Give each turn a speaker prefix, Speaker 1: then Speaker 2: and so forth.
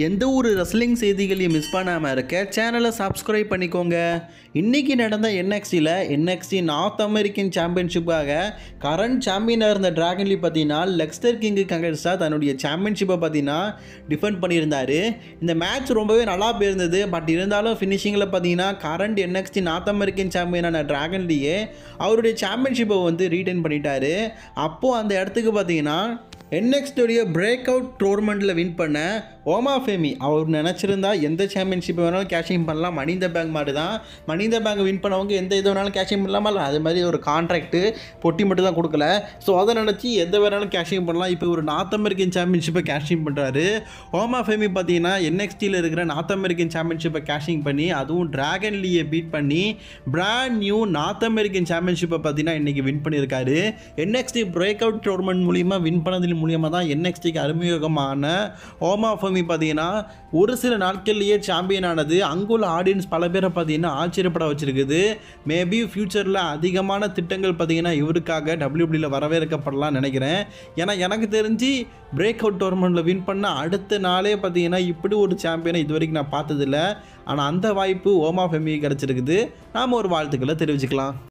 Speaker 1: எந்த ஒரு ரெஸ்லிங் செய்திகளையும் மிஸ் பண்ணாமல் இருக்க சேனலை சப்ஸ்கிரைப் பண்ணிக்கோங்க. இன்றைக்கி நடந்த NXT நார்த் அமெரிக்கன் சாம்பியன்ஷிப்பாக கரண்ட் சாம்பியனாக இருந்த டிராகன் லீ பார்த்தீங்கன்னா லெக்ஸ்டர் கிங்கு கங்கர்ஸாக தன்னுடைய சாம்பியன்ஷிப்பை பார்த்தீங்கன்னா டிஃபெண்ட் பண்ணியிருந்தார். இந்த மேட்ச் ரொம்பவே நல்லா போயிருந்தது. பட் இருந்தாலும் ஃபினிஷிங்கில் பார்த்தீங்கன்னா கரண்ட் NXT நார்த் அமெரிக்கன் சாம்பியனான டிராகன் லீயே அவருடைய சாம்பியன்ஷிப்பை வந்து ரீடைன் பண்ணிட்டார். அப்போது அந்த இடத்துக்கு பார்த்தீங்கன்னா NXTோடைய பிரேக் அவுட் டோர்னமெண்ட்டில் வின் பண்ண ஓமா ஃபேமி அவர் நினச்சிருந்தா எந்த சாம்பியன்ஷிப் வேணாலும் கேஷிங் பண்ணலாம். மணி இந்த பேங்க் மாதிரி தான். மணி இந்த பேங்க் வின் பண்ணவங்க எந்த இது வேணாலும் கேஷிங் பண்ணலாமா? அது மாதிரி ஒரு கான்ட்ராக்ட்டு பொட்டி மட்டும் தான் கொடுக்கல. ஸோ அதை நினச்சி எந்த வேணாலும் கேஷிங் பண்ணலாம். இப்போ ஒரு நார்த் அமெரிக்கன் சாம்பியன்ஷிப்பை கேஷிங் பண்ணுறாரு. ஓமா ஃபேமி பார்த்தீங்கன்னா NXTயில் இருக்கிற நார்த் அமெரிக்கன் சாம்பியன்ஷிப்பை கேஷிங் பண்ணி அதுவும் டிராகன் லீயை பீட் பண்ணி பிராண்ட் நியூ நார்த் அமெரிக்கன் சாம்பியன்ஷிப்பை பார்த்தீங்கன்னா இன்றைக்கி வின் பண்ணியிருக்காரு. NXT பிரேக் அவுட் டோர்னமெண்ட் மூலிமா வின் பண்ணதில் மூலியமாக தான் NXTக்கு அறிமுகமான ஓமா ஃபேமி பார்த்தீங்கன்னா ஒரு சில நாட்கள்லேயே சாம்பியன் ஆனது அங்குள்ள ஆடியன்ஸ் பல பேரை பார்த்தீங்கன்னா ஆச்சரியப்பட வச்சிருக்குது. மேபி ஃபியூச்சரில் அதிகமான திட்டங்கள் பார்த்தீங்கன்னா இவருக்காக WWEல வரவேற்கப்படலாம் நினைக்கிறேன். ஏன்னா எனக்கு தெரிஞ்சு பிரேக் அவுட் டோர்னமெண்ட்டில் வின் பண்ண அடுத்த நாளே பார்த்தீங்கன்னா இப்படி ஒரு சாம்பியனை இது வரைக்கும் நான் பார்த்ததில்லை. ஆனால் அந்த வாய்ப்பு ஓமா ஃபேமிக்கு கிடச்சிருக்குது. நாம் ஒரு வாழ்த்துக்களை தெரிவிச்சுக்கலாம்.